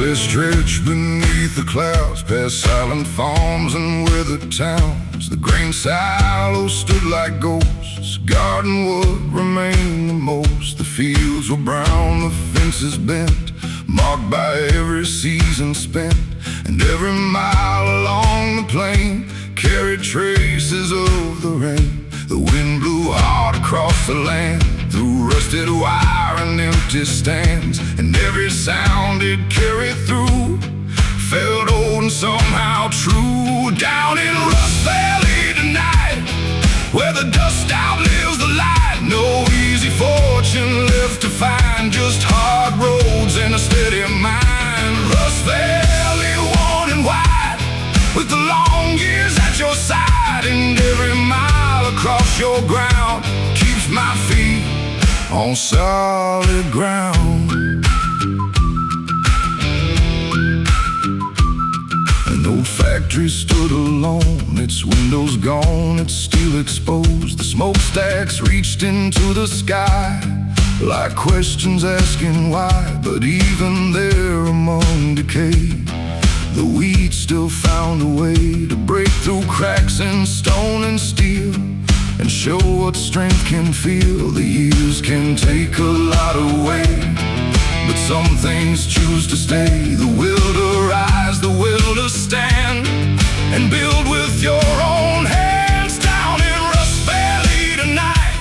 They stretch beneath the clouds, past silent farms and weathered towns. The grain silos stood like ghosts, garden wood remained the most. The fields were brown, the fences bent, marked by every season spent. And every mile along the plain carried traces of the rain. The wind blew hard across the land, through rusted wire and empty stands. And every sound it carried through felt old and somehow true. Down in Rust Valley tonight, where the dust outlives the light, no easy fortune left to find, just hard roads and a steady mind. Rust Valley, worn and wide, with the long years at your side. And every mile across your ground keeps my feet on solid ground. An old factory stood alone, its windows gone, its steel exposed. The smokestacks reached into the sky like questions asking why. But even there among decay, the weed still found a way to break through cracks in stone and steel, and show what strength can feel. The years can take a lot away, but some things choose to stay. The will to rise, the will to stand, and build with your own hands. Down in Rust Valley tonight,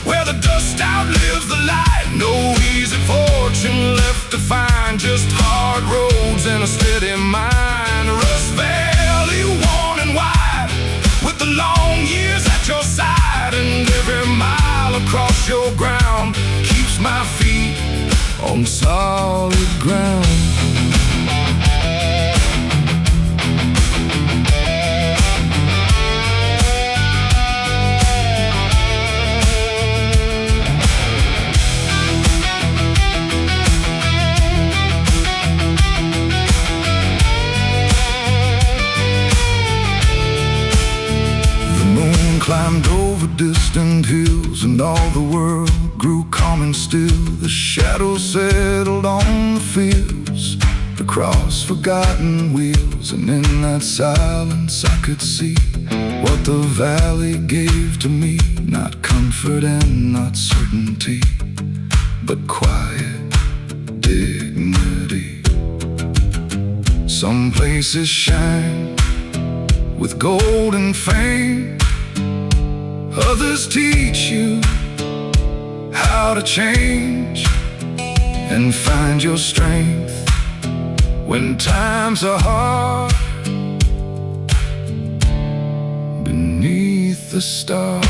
where the dust outlives the light, no easy fortune left to find, just hard roads and a steady mind. Rust Valley, worn and wide, with the long years at your side. And every mile across your ground keeps my feet on solid ground. Climbed over distant hills, and all the world grew calm and still. The shadows settled on the fields across forgotten wheels, and in that silence I could see what the valley gave to me. Not comfort and not certainty, but quiet dignity. Some places shine with gold and fame, others teach you how to change and find your strength when times are hard beneath the stars.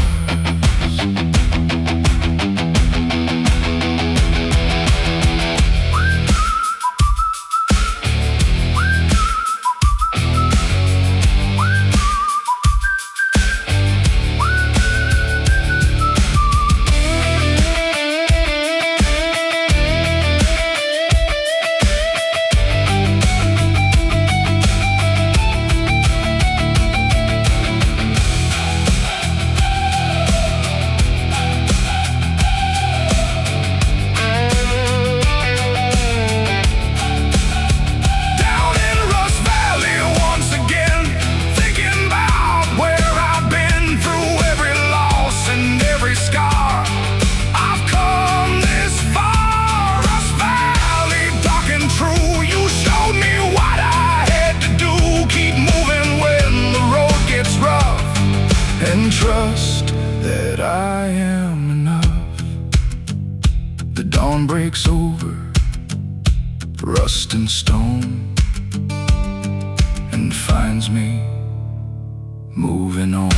And trust that I am enough. The dawn breaks over rust and stone and finds me moving on.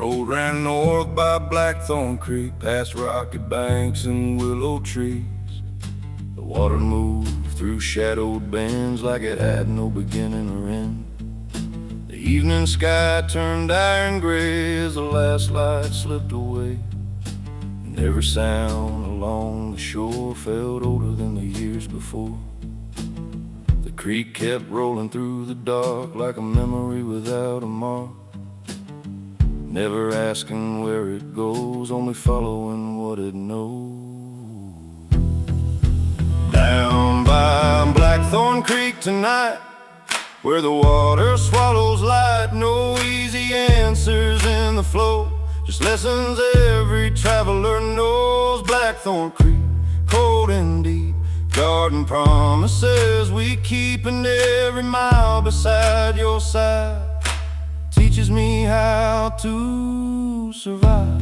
road ran north by Blackthorn Creek, past rocky banks and willow trees. The water moved through shadowed bends like it had no beginning or end. The evening sky turned iron gray as the last light slipped away, and every sound along the shore felt older than the years before. The creek kept rolling through the dark like a memory without a mark, never asking where it goes, only following what it knows. Down by Blackthorn Creek tonight, where the water swallows light, no easy answers in the flow, just lessons every traveler knows. Blackthorn Creek, cold and deep, garden promises we keep, and every mile beside your side teaches me how to survive.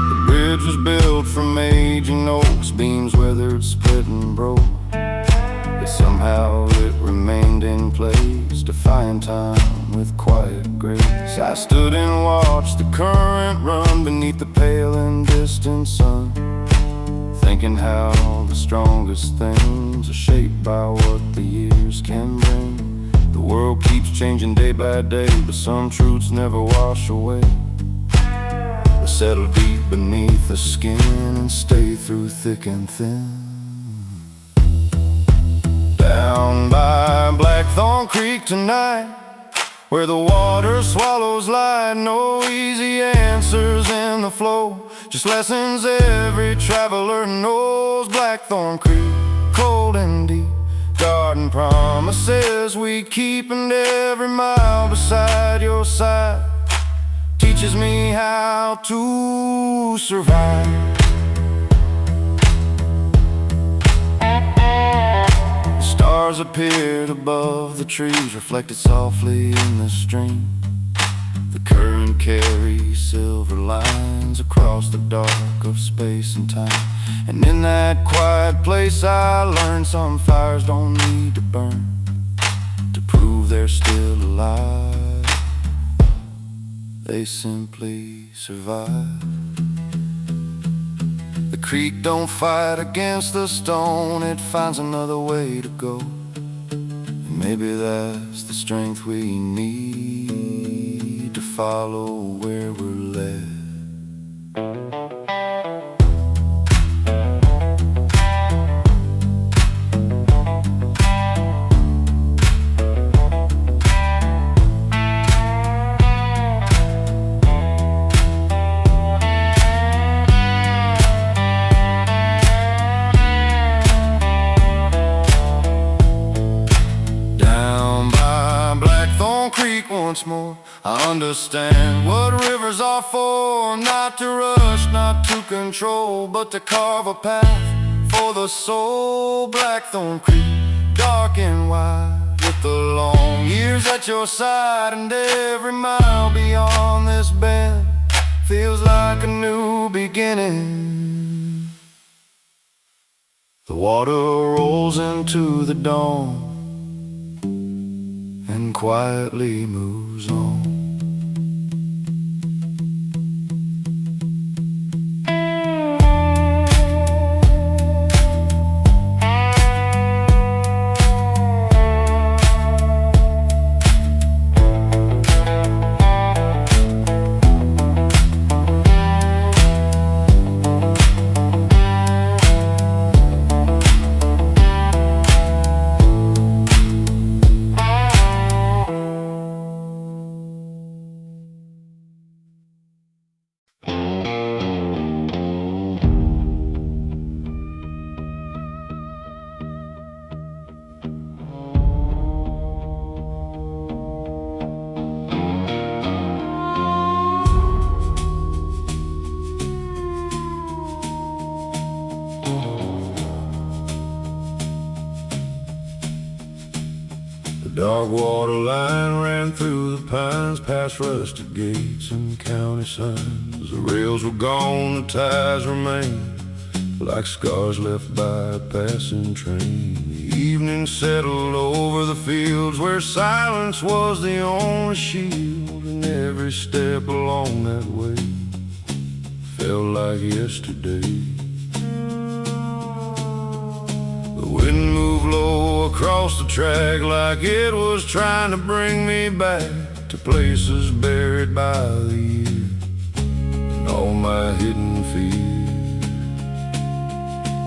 The bridge was built from aging oaks, beams weathered, split and broke, but somehow it remained in place, defying time with quiet grace. I stood and watched the current run beneath the pale and distant sun, thinking how the strongest things are shaped by what the years can bring. The world keeps changing day by day, but some truths never wash away. They settle deep beneath the skin and stay through thick and thin. Down by Blackthorn Creek tonight, where the water swallows light, no easy answers in the flow, just lessons every traveler knows. Blackthorn Creek, cold and deep, garden promises we keep, and every mile beside your side teaches me how to survive. Stars appeared above the trees, reflected softly in the stream. The current carries silver lines across the dark of space and time. And in that quiet place I learned some fires don't need to burn to prove they're still alive. They simply survive. The creek don't fight against the stone, it finds another way to go. And maybe that's the strength we need to follow where we're led. Creek once more, I understand what rivers are for. Not to rush, not to control, but to carve a path for the soul. Blackthorn Creek, dark and wide, with the long years at your side, and every mile beyond this bend feels like a new beginning. The water rolls into the dawn and quietly moves on. The dark water line ran through the pines, past rusted gates and county signs. The rails were gone, the ties remained, like scars left by a passing train. The evening settled over the fields where silence was the only shield, and every step along that way felt like yesterday. The wind moved low across the track like it was trying to bring me back to places buried by the year and all my hidden fears.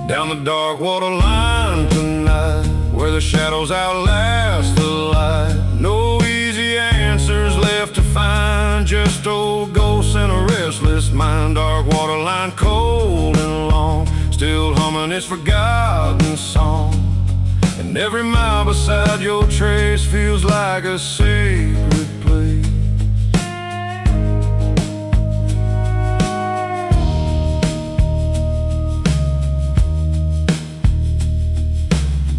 Down the dark water line tonight, where the shadows outlast the light. No easy answers left to find, just old ghosts and a restless mind. Dark water line, cold and long, still humming its forgotten song. And every mile beside your trace feels like a sacred place.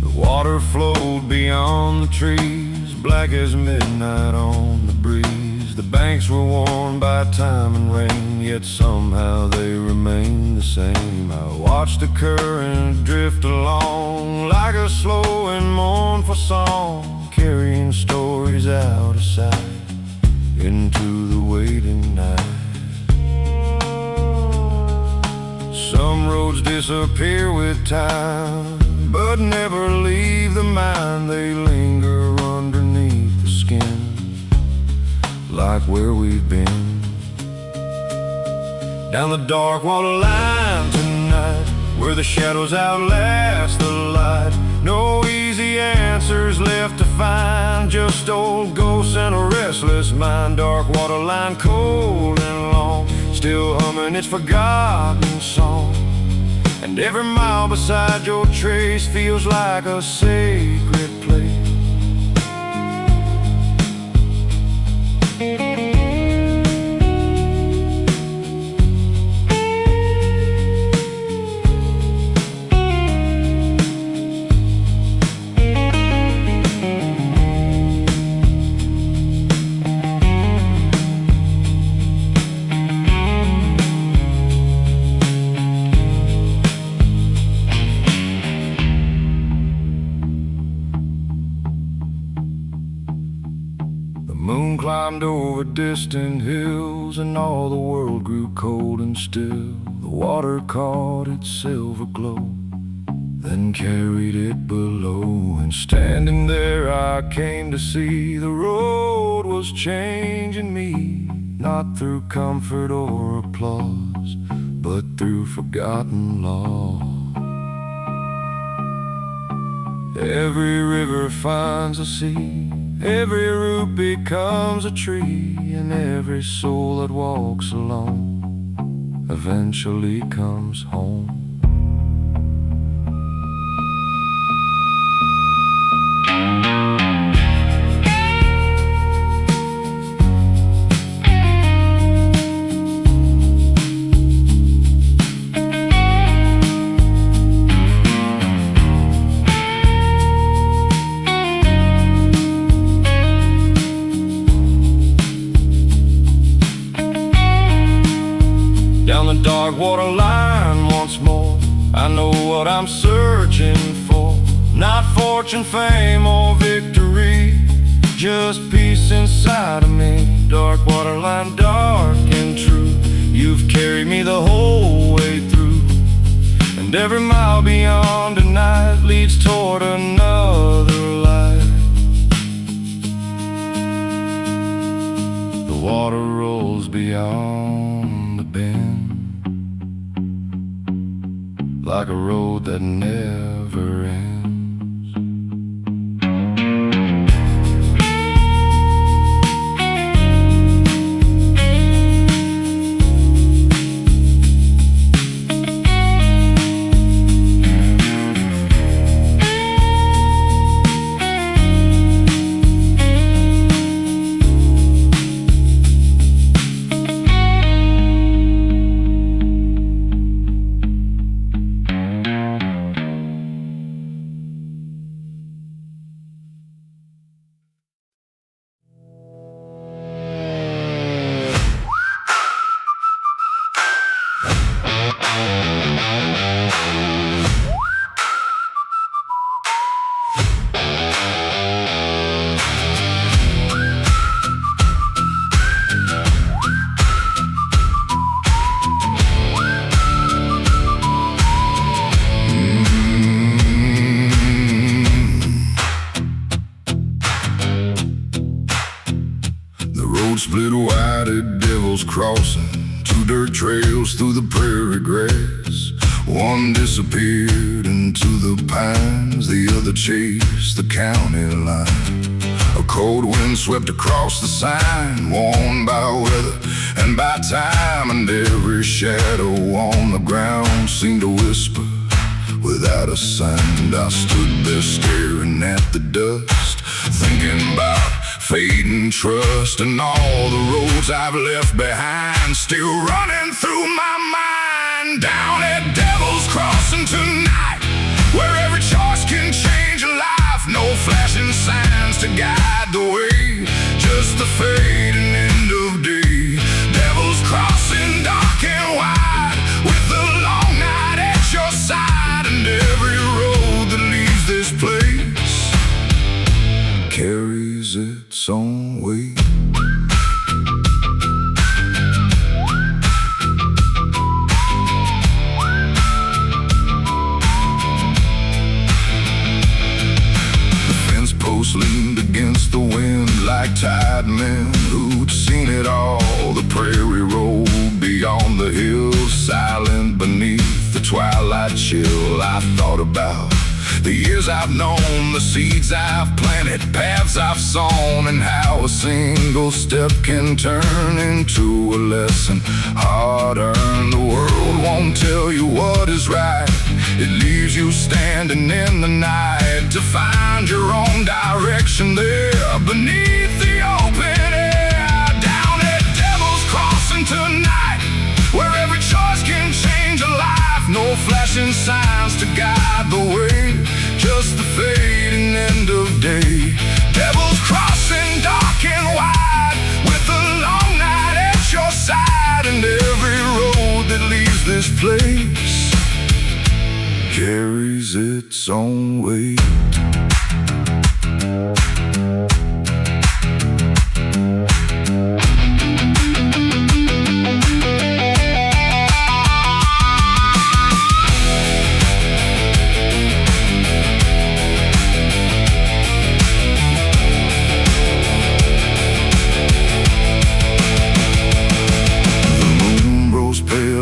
The water flowed beyond the trees, black as midnight on the breeze. The banks were worn by time and rain, yet somehow they remained the same. I watched the current drift along like a slow and mournful song, carrying stories out of sight into the waiting night. Some roads disappear with time, but never leave the mind. They linger underneath the skin, like where we've been. Down the dark water line tonight, where the shadows outlast the light. No easy answers left to find, just old ghosts and a restless mind. Dark water line, cold and long, still humming its forgotten song. And every mile beside your trace feels like a sacred place. The moon climbed over distant hills, and all the world grew cold and still. The water caught its silver glow, then carried it below. And standing there I came to see the road was changing me, not through comfort or applause, but through forgotten law. Every river finds a sea, every root becomes a tree, and every soul that walks alone eventually comes home. Down the dark water line once more, I know what I'm searching for. Not fortune, fame, or victory, just peace inside of me. Dark water line, dark and true, you've carried me the whole way through. And every mile beyond tonight leads toward another life. The water rolls beyond the bend, like a road that never ends. road split wide at Devil's Crossing. Two dirt trails through the prairie grass. One disappeared into the pines, the other chased the county line. A cold wind swept across the sign, worn by weather and by time, and every shadow on the ground seemed to whisper without a sound. I stood there staring at the dust, thinking about fading trust and all the roads I've left behind, still running through my mind. Down at Devil's Crossing tonight, where every choice can change a life. No flashing signs to guide the way, just the fading end of day. Devil's Crossing, dark and wide, with the long night at your side, and every road that leaves this place carries its own weight. Leaned against the wind like tide men who'd seen it all. The prairie rolled beyond the hills, silent beneath the twilight chill. I thought about the years I've known, the seeds I've planted, paths I've sown, and how a single step can turn into a lesson hard-earned. The world won't tell you what is right, it leaves you standing in the night to find your own direction there beneath the open air. Down at Devil's Crossing tonight, where every choice can change a life. No flashing signs to guide the way, just the fading end of day. Devil's Crossing, dark and wide, with the long night at your side, and every road that leaves this place carries its own weight.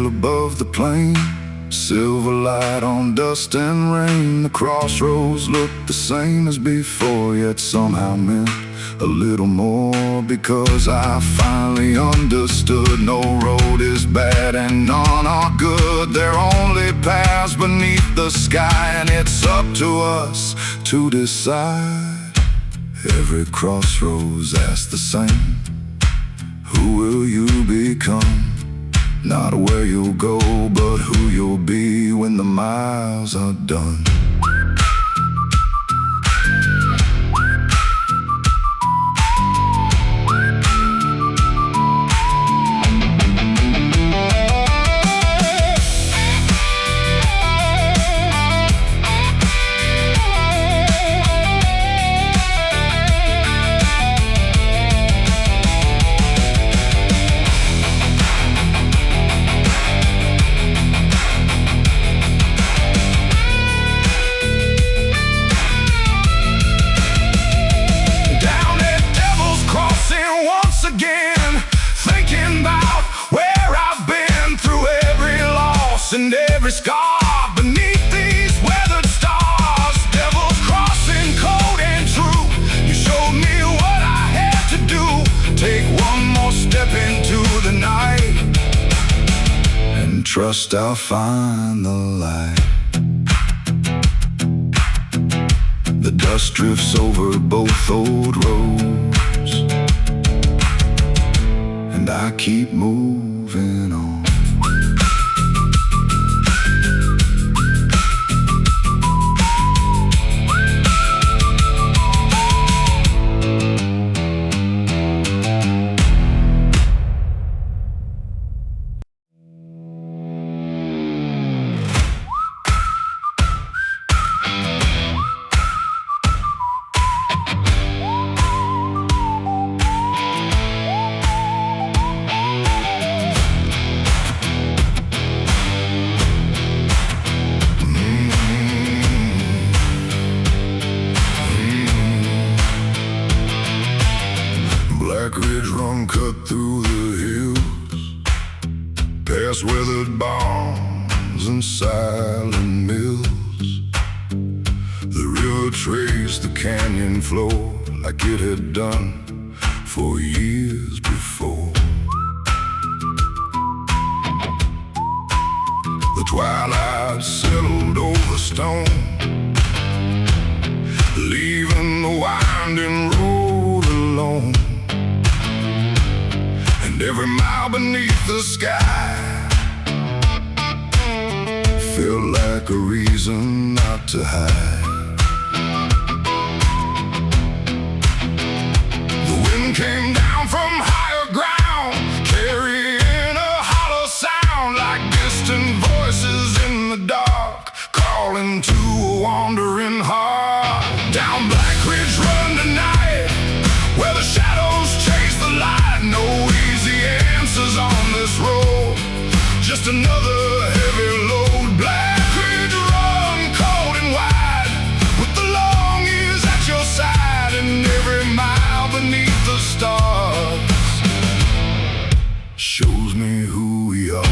Above the plain, silver light on dust and rain. The crossroads looked the same as before, yet somehow meant a little more, because I finally understood no road is bad and none are good. They're only paths beneath the sky, and it's up to us to decide. Every crossroads asks the same: who will you become? Not where you'll go, but who you'll be when the miles are done. And every scar beneath these weathered stars. Devil's Crossing, cold and true, you showed me what I had to do. Take one more step into the night and trust I'll find the light. The dust drifts over both old roads, and I keep moving on. Black Ridge Run cut through the hills, past weathered barns and silent mills. The river traced the canyon floor like it had done for years before. The twilight settled over stone, leaving the winding road alone. And every mile beneath the sky felt like a reason not to hide. The wind came down from higher ground, carrying a hollow sound like distant voices in the dark, calling to a wandering heart. Down Black Ridge Run tonight, where the shadows chase the light. No easy answers on this road, just another heavy load. Black Ridge Run, cold and wide, with the long years at your side, and every mile beneath the stars shows me who we are.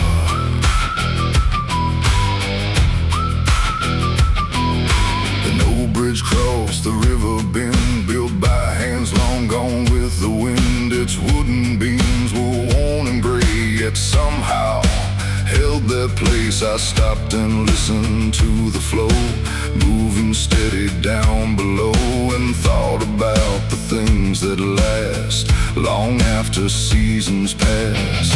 An old bridge crossed the river bend, built by hands long gone with the wind. Its wooden beams were worn and gray, yet somehow held their place. I stopped and listened to the flow, moving steady down below, and thought about the things that last long after seasons pass.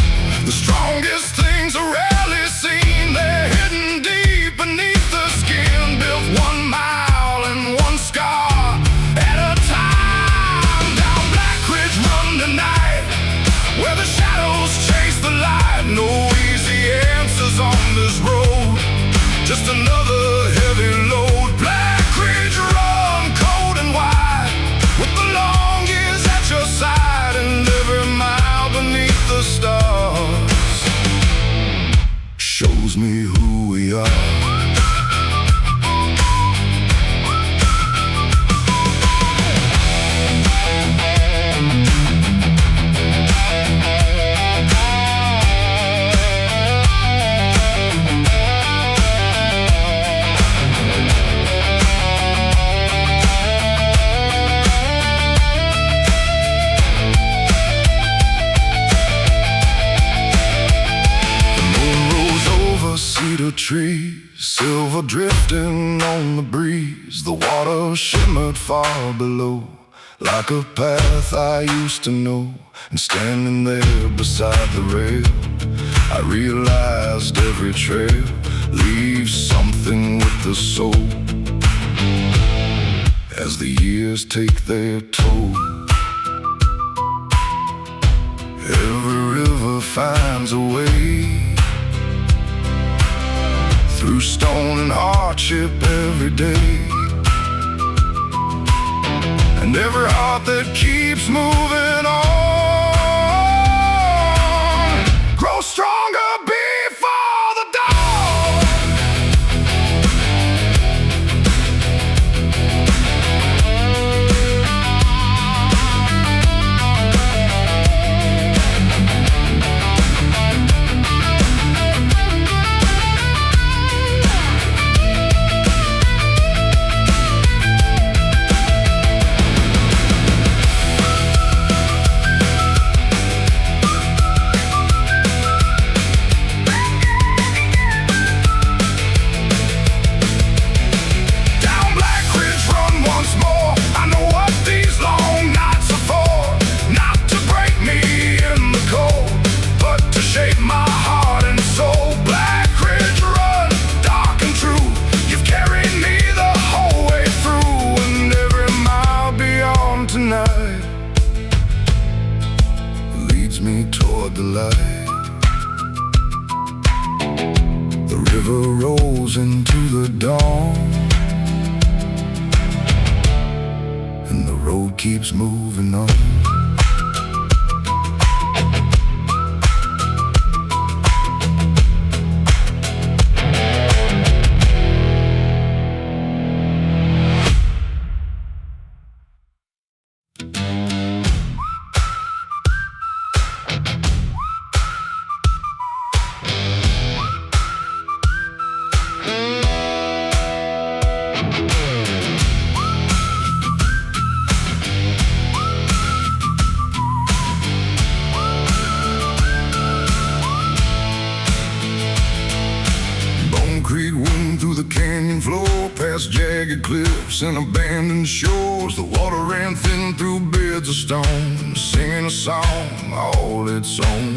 The strongest things are rarely seen, they're hidden deep beneath the skin, built 1 mile and 1 scar at a time. Down Black Ridge Run tonight, where the shadows chase the light. No easy answers on this road, just another heavy load. Black Ridge Run, cold and wide, with the long years at your side, and every mile beneath the stars shows me who we are. Cedar trees, silver drifting on the breeze. The water shimmered far below, like a path I used to know. And standing there beside the rail, I realized every trail leaves something with the soul. As the years take their toll, every river finds a way through stone and hardship every day. And every heart that keeps moving on grows stronger before the dawn. Me toward the light. The river rolls into the dawn, and the road keeps moving on. past jagged cliffs and abandoned shores. The water ran thin through beds of stone, singing a song all its own.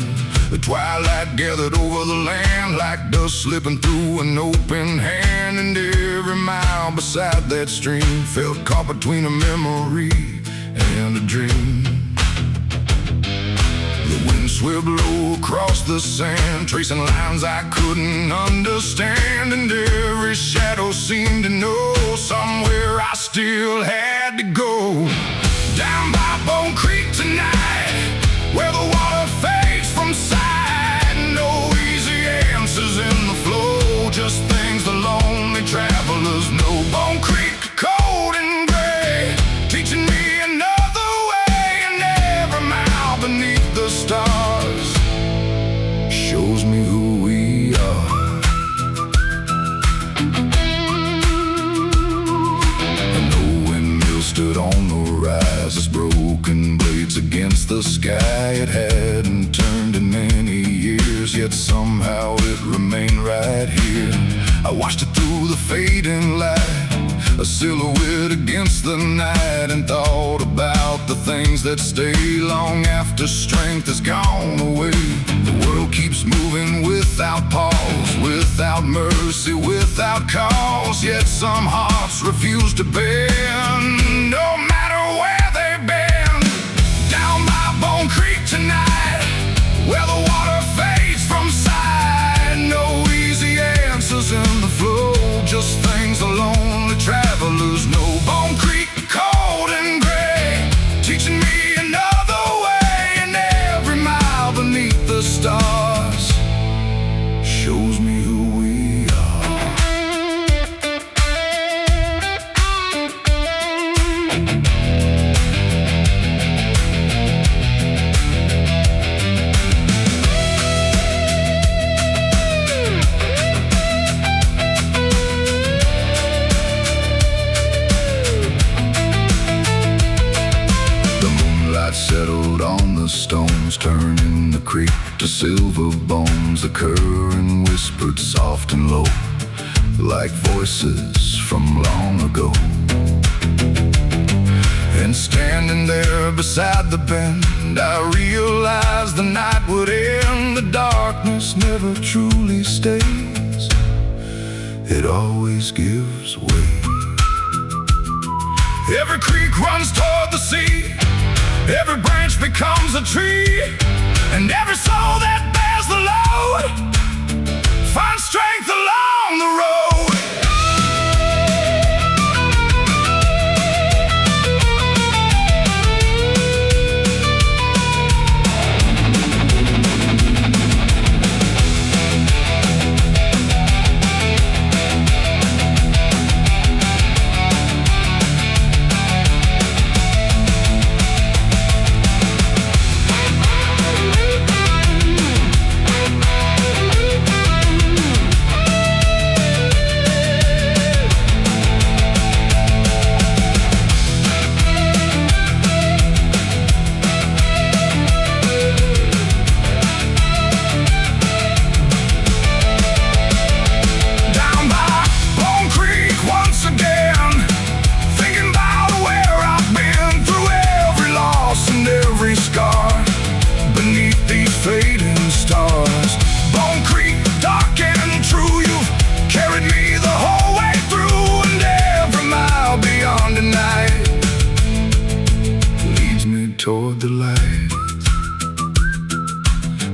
The twilight gathered over the land like dust slipping through an open hand. And every mile beside that stream felt caught between a memory and a dream. The wind swept low across the sand, tracing lines I couldn't understand. And every shadow seemed to know somewhere I still had to go. Down by Bone Creek tonight, where the water fades from sight. No easy answers in the flow, just things the lonely travelers know. Bone Creek, cold and gray, teaching me another way. And every mile beneath the stars shows me who we are. An old windmill stood on the rise, its broken blades against the sky. It hadn't turned in many years, yet somehow it remained right here. I watched it through the fading light, a silhouette against the night, and thought about the things that stay long after strength has gone away. The world keeps moving without pause, without mercy, without cause. Yet some hearts refuse to bend, no matter where they've been. Down by Bone Creek tonight, where the water fades from sight. No easy answers in the flow, just things the lonely travelers know. Bone Creek, cold and gray, teaching me another way. And every mile beneath the stars shows me who we are. Settled on the stones, turning the creek to silver bones. The current whispered soft and low, like voices from long ago. And standing there beside the bend, I realized the night would end. The darkness never truly stays, it always gives way. Every creek runs toward the sea, every branch becomes a tree, and every soul that bears the load finds strength along the road. Fading stars, Bone Creek, dark and true. You've carried me the whole way through, and every mile beyond the night leads me toward the light.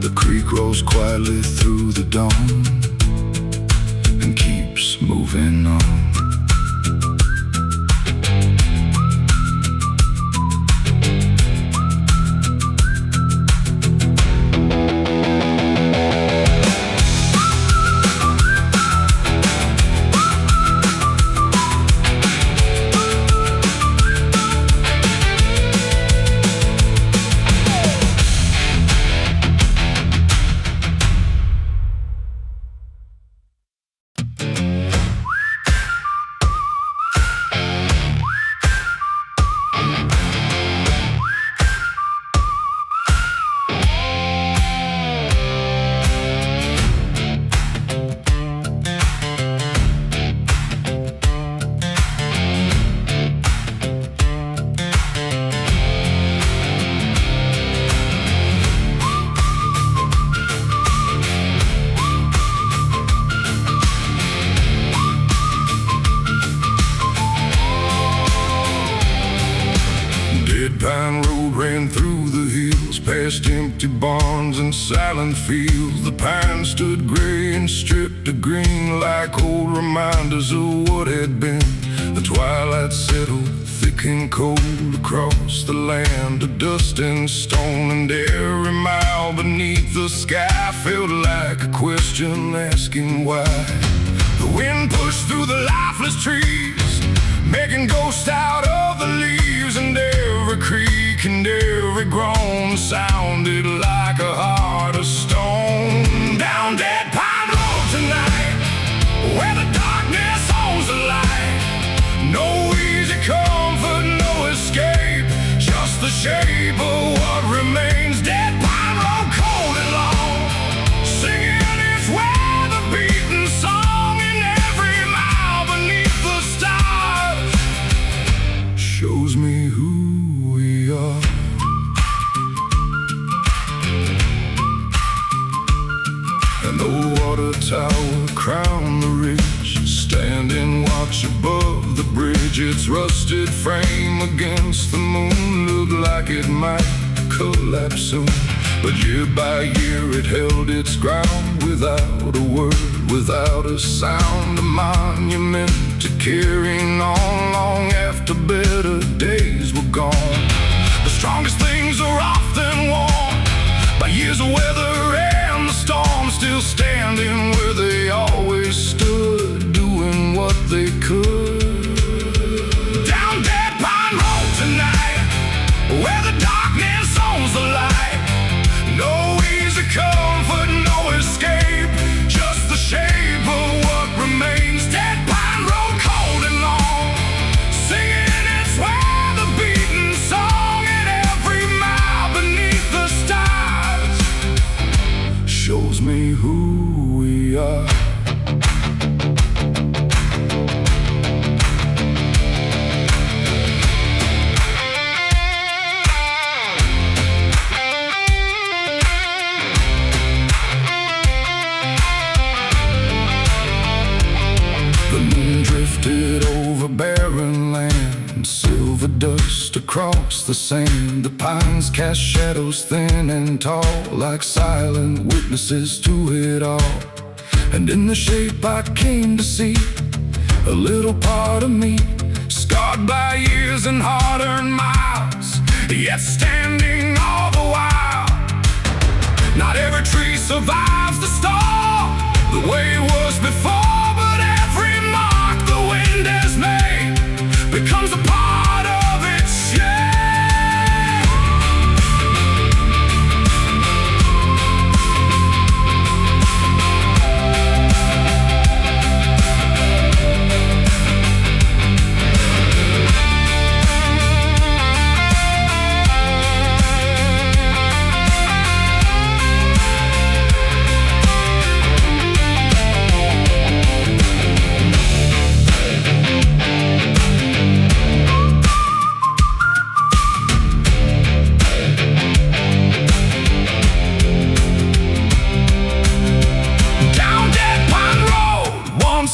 The creek rolls quietly through the dawn and keeps moving on. past empty barns and silent fields. The pines stood gray and stripped to green, like old reminders of what had been. The twilight settled thick and cold across the land of dust and stone, and every mile beneath the sky felt like a question asking why. The wind pushed through the lifeless trees, making ghosts out of the leaves, and every creak and every groan sounded like a heart of stone. Down Dead Pine Road tonight, where the darkness owns the light. No easy comfort, no escape, just the shape of what remains. Dead Pine Road, cold and long, singing its weather beaten song, and every mile beneath the stars shows me who we are. And the water tower crowned the ridge, standing watch above the bridge. Its rusted frame against the moon looked like it might collapse soon, but year by year it held its ground, without a word, without a sound. A monument to carrying on long after better days were gone. The strongest things are often worn by years of weather and the storm, still standing where they always stood, doing what they could. Down Dead Pine Road tonight, where the darkness owns the light. No easy comfort, no escape, just the shape of what remains. Dead Pine Road, cold and long, singing its weather beaten song, and every mile beneath the stars shows me who we are. Drifted over barren land, silver dust across the sand. The pines cast shadows thin and tall, like silent witnesses to it all. And in the shape I came to see, a little part of me, scarred by years and hard-earned miles, yet standing all the while. Not every tree survives the storm the way it was before, but every mark the wind has made becomes a part of its shape.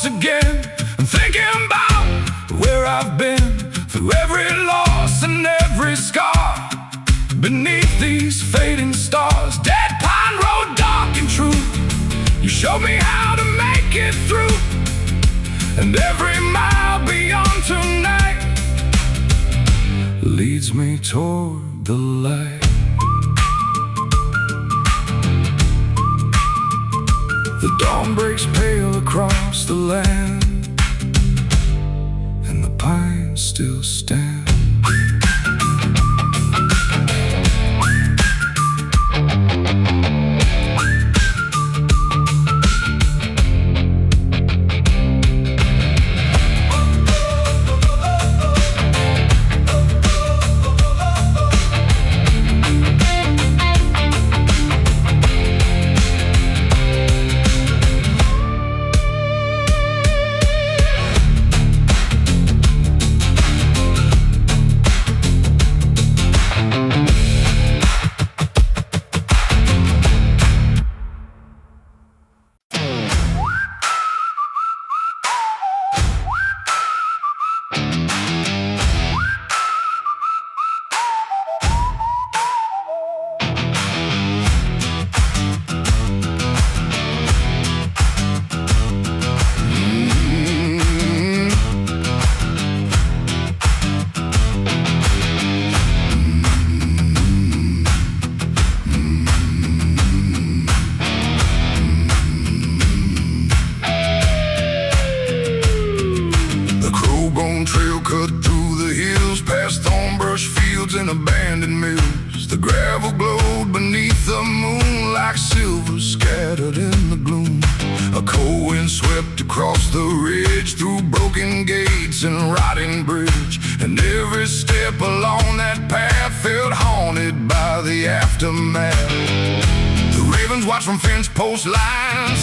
Again, I'm thinking about where I've been, through every loss and every scar, beneath these fading stars. Dead Pine Road, dark and true, you showed me how to make it through, and every mile beyond tonight leads me toward the light. The dawn breaks pale across the land, and the pines still stand. the ridge, through broken gates and rotting bridge. And every step along that path felt haunted by the aftermath. The ravens watch from fence post lines,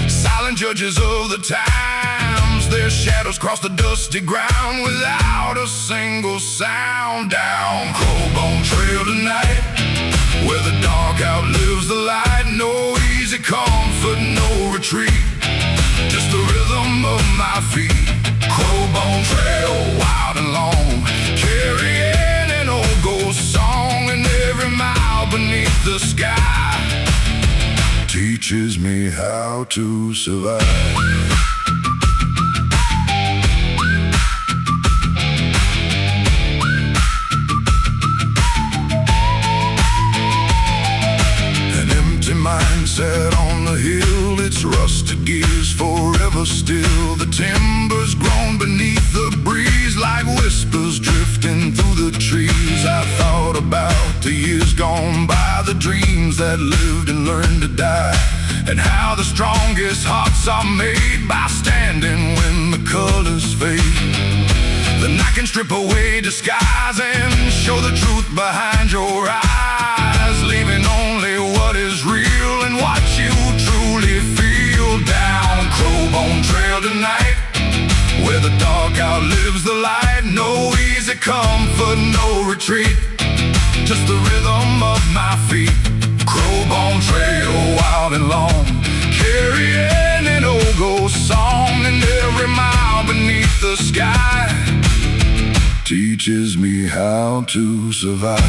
silent judges of the times. Their shadows cross the dusty ground without a single sound. Down Crowbone Trail tonight, where the dark outlives the light. No easy comfort, no retreat, just the rhythm of my feet. Crowbone Trail, wild and long, carrying an old ghost song. And every mile beneath the sky teaches me how to survive. Set on the hill, its rusted gears forever still. The timber's grown beneath the breeze, like whispers drifting through the trees. I thought about the years gone by, the dreams that lived and learned to die, and how the strongest hearts are made by standing when the colors fade. The night can strip away disguise and show the truth behind your eyes, leaving only what is real and what you truly feel. Down Crowbone Trail tonight, where the dark outlives the light. No easy comfort, no retreat, just the rhythm of my feet. Crowbone Trail, wild and long, carrying an old ghost song. And every mile beneath the sky teaches me how to survive.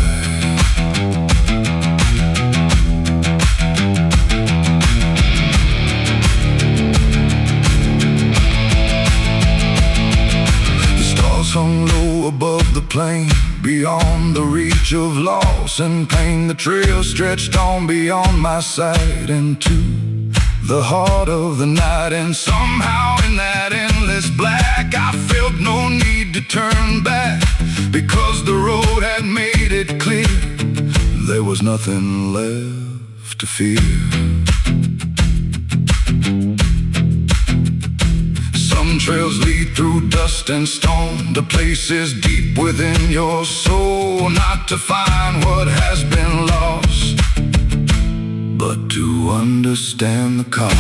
Hung low above the plain, beyond the reach of loss and pain. The trail stretched on beyond my sight into the heart of the night. And somehow in that endless black I felt no need to turn back, because the road had made it clear there was nothing left to fear. Some trails lead through dust and stone to places deep within your soul, not to find what has been lost, but to understand the cost.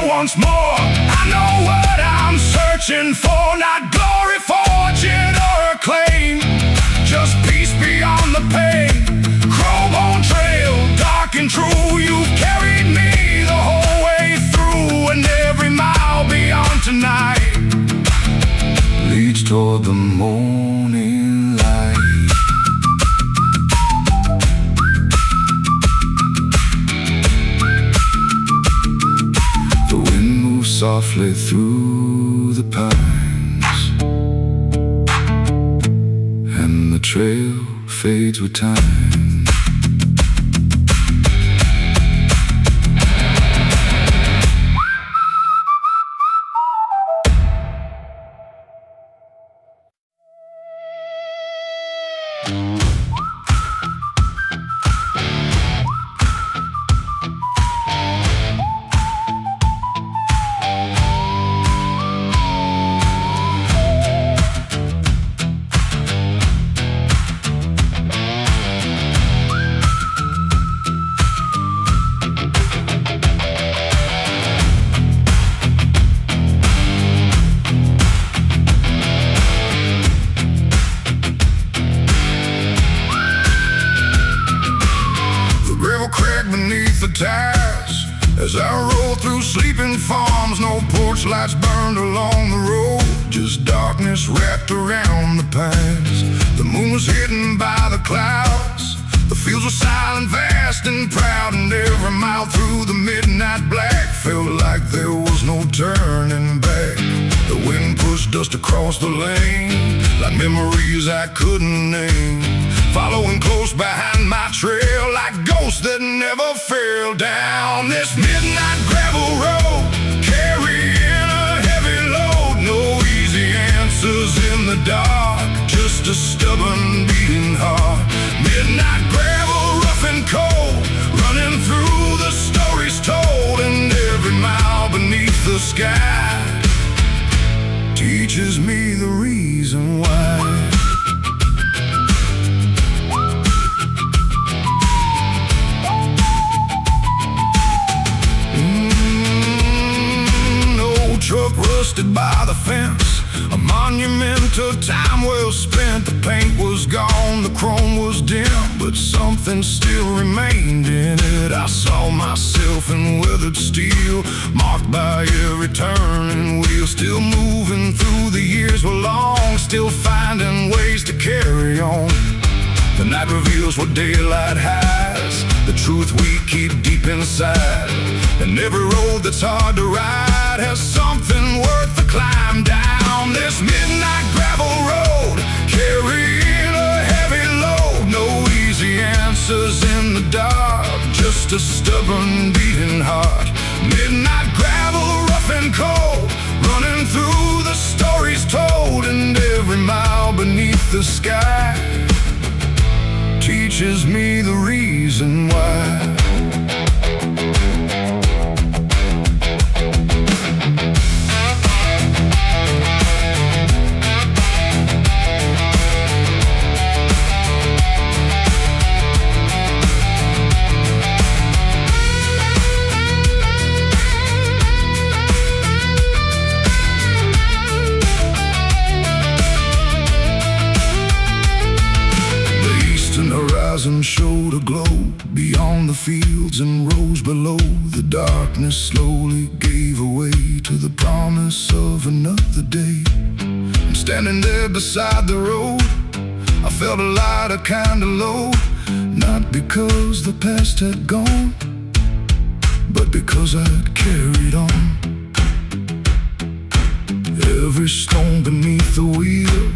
Once more, I know what I'm searching for, not glory, fortune, or acclaim, just peace beyond the pain. Crowbone Trail, dark and true, you've carried me the whole way through. And every mile beyond tonight leads toward the morning light. Softly through the pines, and the trail fades with time. Tires as I roll through sleeping farms. No porch lights burned along the road, just darkness wrapped around the pines. The moon was hidden by the clouds, the fields were silent, vast and proud, and every mile through the midnight black felt like there was no turning back. The wind pushed dust across the lane, like memories I couldn't name, following close behind my trail, like ghosts that never fell down this midnight gravel road, carrying a heavy load. No easy answers in the dark, just a stubborn beating heart. Midnight gravel, rough and cold, running through the stories told, and every mile beneath the sky teaches me the reason why. No truck rusted by the fence, a monument to time well spent. The paint was gone, the chrome was dim, but something still remained in it. I saw myself in weathered steel, marked by every turning wheel. Still moving through the years were long, still finding ways to carry on. The night reveals what daylight hides, the truth we keep deep inside. And every road that's hard to ride has something worth the climb down this midnight gravel road, carrying a heavy load. No easy answers in the dark, just a stubborn beating heart. Midnight gravel, rough and cold, running through the stories told, and every mile beneath the sky teaches me the reason why. Showed a glow beyond the fields and rose below. The darkness slowly gave away to the promise of another day. And standing there beside the road, I felt a lighter kind of load, not because the past had gone, but because I'd carried on. Every stone beneath the wheel,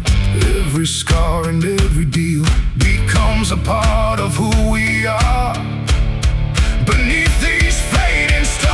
every scar and every deal becomes a part of who we are beneath these fading stars.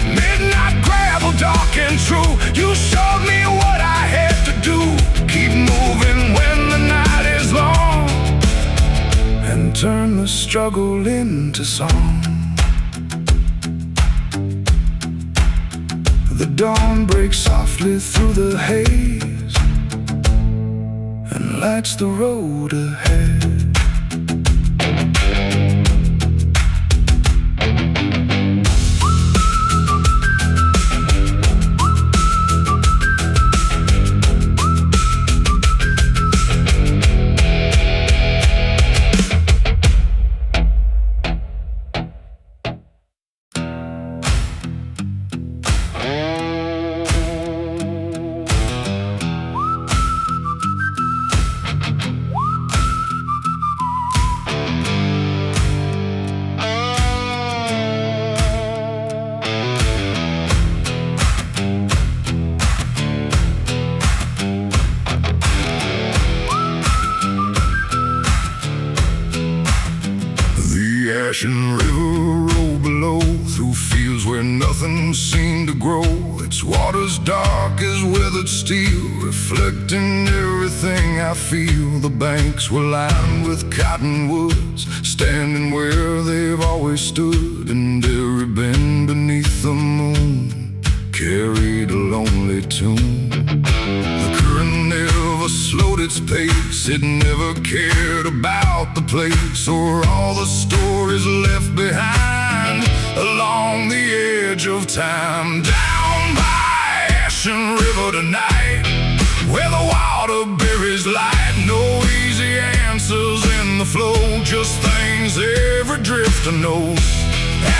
Midnight gravel, dark and true, you showed me what I had to do. Keep moving when the night is long, and turn the struggle into song. The dawn breaks softly through the haze and lights the road ahead. Ashen river rolled below, through fields where nothing seemed to grow Its water's dark as weathered steel, reflecting everything I feel. The banks were lined with cottonwoods, standing where they've always stood. And every bend beneath the moon carried a lonely tune. The current never slowed its pace. It never cared about the place or all the stories left behind along the edge of time. Down by Ashen River tonight, where the water buries light. No easy answers in the flow, just things every drifter knows.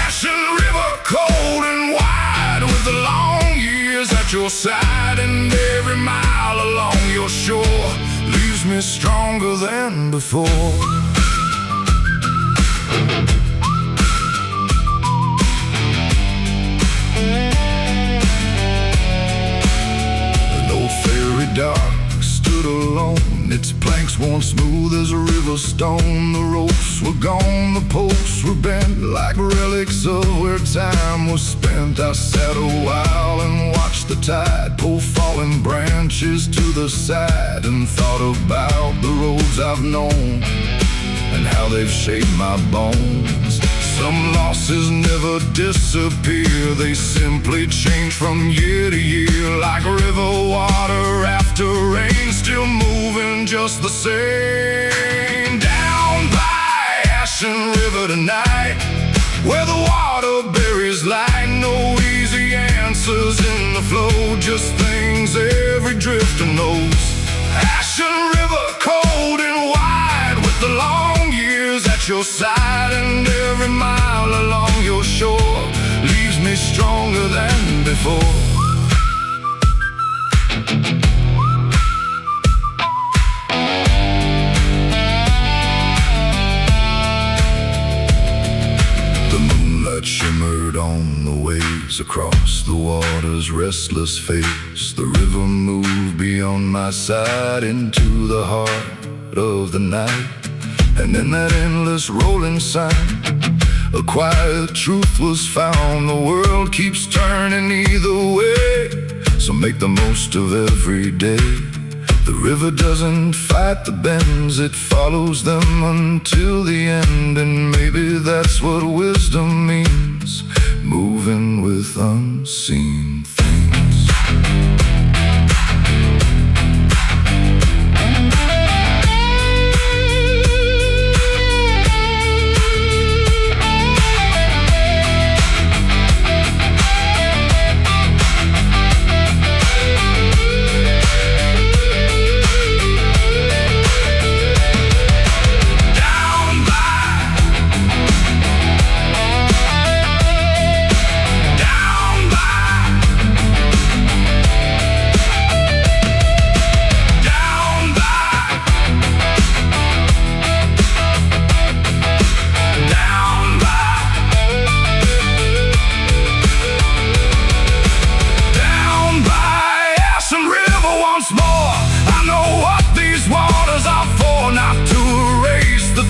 Ashen River, cold and wide, with the long years at your side. And every mile along your shore leaves me stronger than before. Dark stood alone, its planks worn smooth as a river stone. The ropes were gone, the posts were bent like relics of where time was spent. I sat a while and watched the tide pull falling branches to the side, and thought about the roads I've known and how they've shaped my bones. Some losses never disappear, they simply change from year to year. Like river water after rain, still moving just the same. Down by Ashen River tonight, where the water buries light. No easy answers in the flow, just things every drifter knows. Ashen River, cold and wide, with the long years at your side. And every mile along your shore leaves me stronger than before. The moonlight shimmered on the waves across the water's restless face. The river moved beyond my side into the heart of the night. And in that endless rolling sound, a quiet truth was found. The world keeps turning either way, so make the most of every day. The river doesn't fight the bends, it follows them until the end. And maybe that's what wisdom means, moving with unseen things.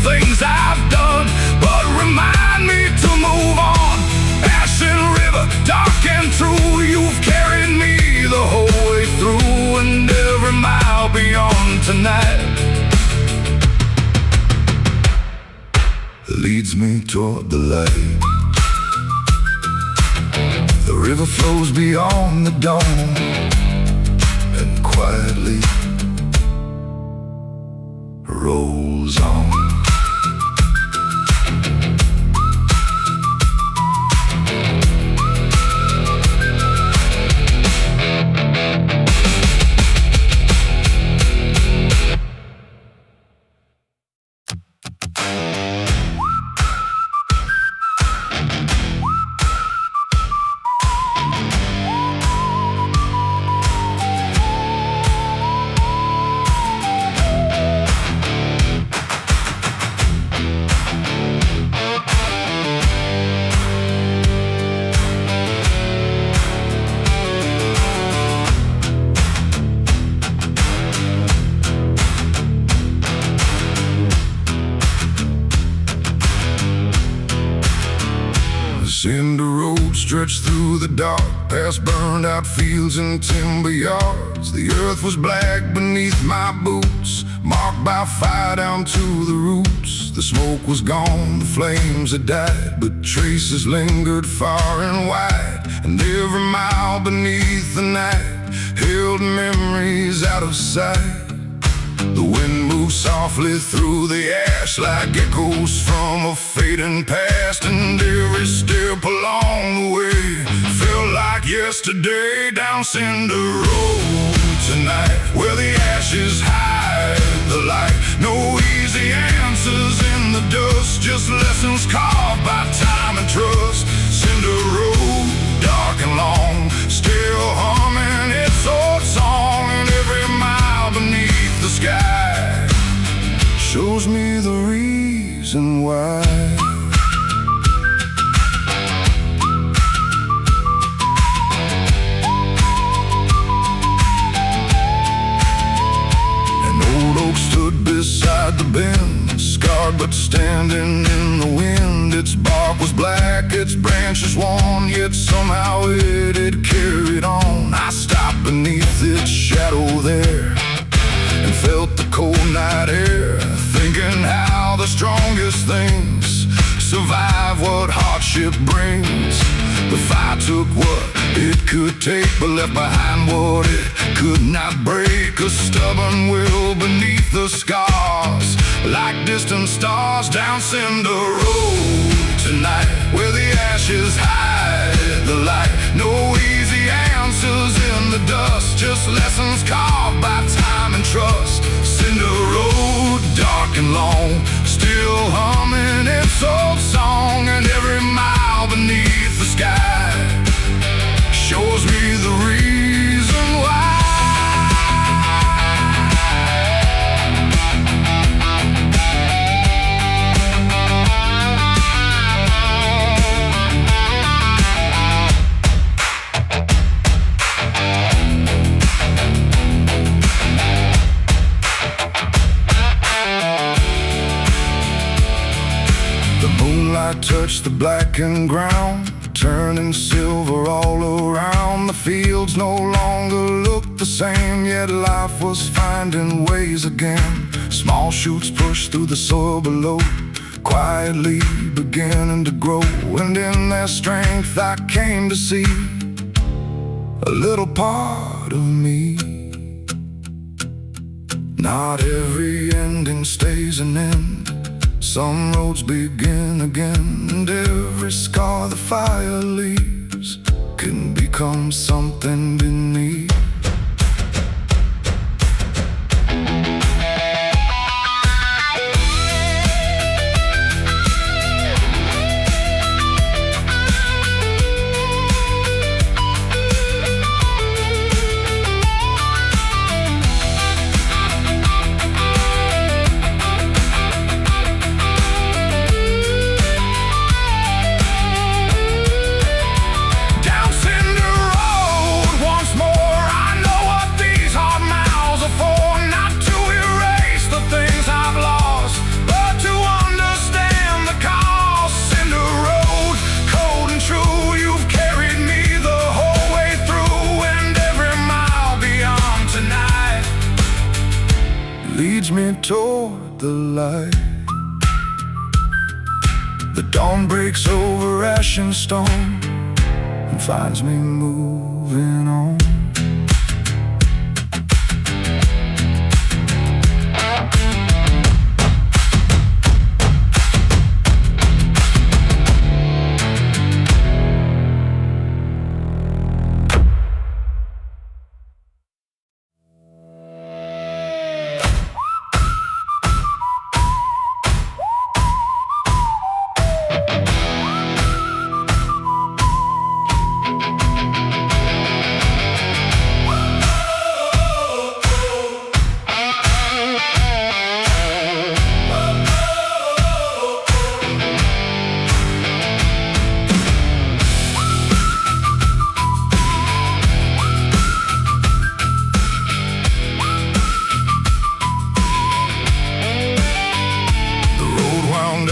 Things I've done, but remind me to move on. Ashen River, dark and true, you've carried me the whole way through. And every mile beyond tonight leads me toward the light. The river flows beyond the dawn and quietly rolls on. Cinder roads stretched through the dark, past burned out fields and timber yards. The earth was black beneath my boots, marked by fire down to the roots. The smoke was gone, the flames had died, but traces lingered far and wide. And every mile beneath the night held memories out of sight. The wind moved softly through the ash like echoes from a fading past, and every step along the way felt like yesterday. Down Cinder Road tonight, where the ashes hide the light. No easy answers in the dust, just lessons carved by time and trust. Cinder Road, dark and long, still humming its old song, and every mile beneath the sky shows me the reason why. An old oak stood beside the bend, scarred but standing in the wind. Its bark was black, its branches worn, yet somehow it had carried on. I stopped beneath its shadow there and felt the cold night air, thinking how the strongest things survive what hardship brings. The fire took what it could take, but left behind what it could not break. A stubborn will beneath the scars, like distant stars. Down Cinder Road tonight, where the ashes hide the light. No easy answers in the dust, just lessons carved by time and trust. Cinder Road, dark and long, still humming its old song, and every mile beneath the sky shows me the reason why. Touch the blackened ground, turning silver all around. The fields no longer looked the same, yet life was finding ways again. Small shoots pushed through the soil below, quietly beginning to grow. And in their strength I came to see a little part of me. Not every ending stays an end, some roads begin again, and every scar the fire leaves can become something beneath. Leads me toward the light. The dawn breaks over ash and stone and finds me moving on.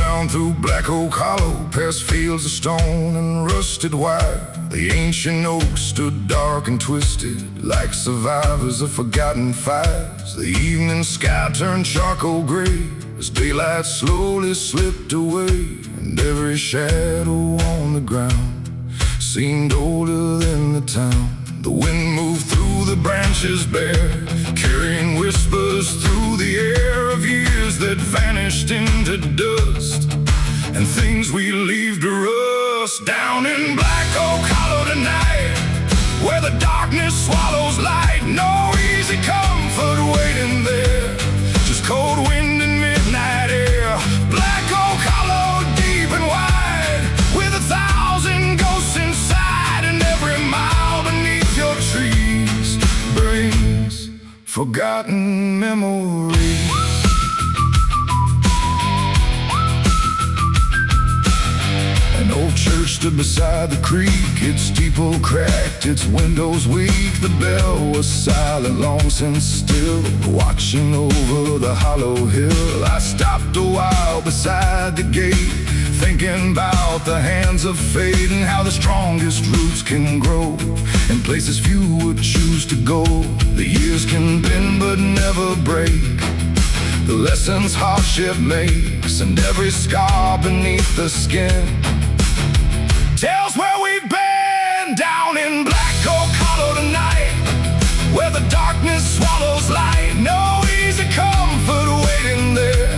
down through Black Oak Hollow, past fields of stone and rusted wire. The ancient oaks stood dark and twisted, like survivors of forgotten fires. The evening sky turned charcoal gray as daylight slowly slipped away, and every shadow on the ground seemed older than the town. The wind moved through the branches bare, carrying whispers through the air of years that vanished into dust, and things we leave to rust. Down in Black Oak Hollow tonight, where the darkness swallows light, no easy comfort waiting there, just cold wind and midnight air. Black Oak Hollow, deep and wide, with 1,000 ghosts inside, and every mile beneath your trees brings forgotten memories. An old church stood beside the creek, its steeple cracked, its windows weak. The bell was silent, long since still, watching over the hollow hill. I stopped a while beside the gate, thinking about the hands of fate, and how the strongest roots can grow in places few would choose to go. The years can bend but never break, the lessons hardship makes, and every scar beneath the skin tells where we've been. Down in Black Oak Hollow tonight, where the darkness swallows light, no easy comfort waiting there,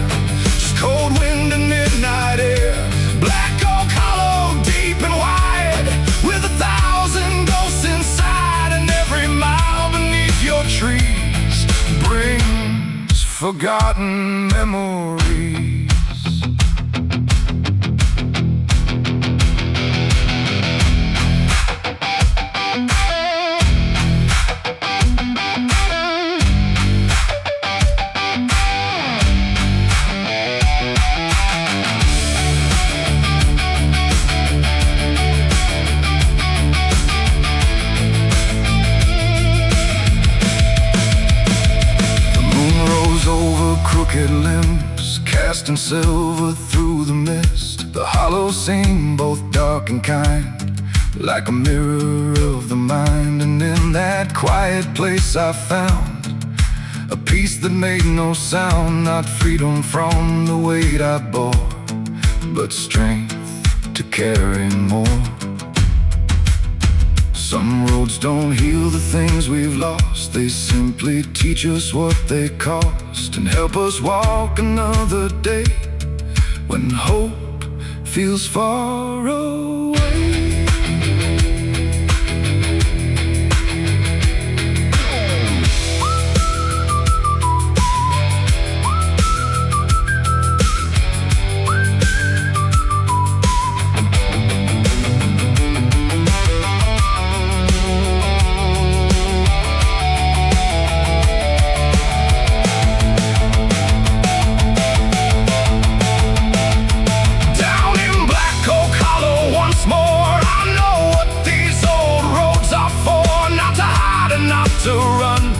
just cold wind and midnight air. Black Oak Hollow, deep and wide, with 1,000 ghosts inside, and every mile beneath your trees brings forgotten memories. Crooked limbs, casting silver through the mist. The hollows seem both dark and kind, like a mirror of the mind. And in that quiet place I found a peace that made no sound, not freedom from the weight I bore, but strength to carry more. Some roads don't heal the things we've lost, they simply teach us what they cost, and help us walk another day when hope feels far away. To run,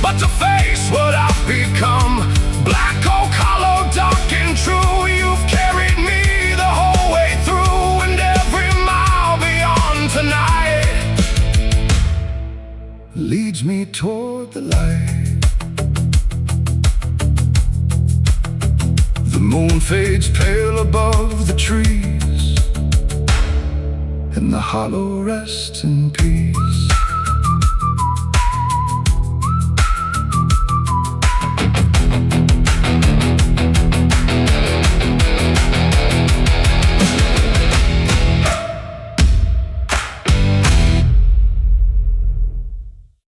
but to face what I've become. Black Oak Hollow, dark and true, you've carried me the whole way through, and every mile beyond tonight leads me toward the light. The moon fades pale above the trees, and the hollow rests in peace.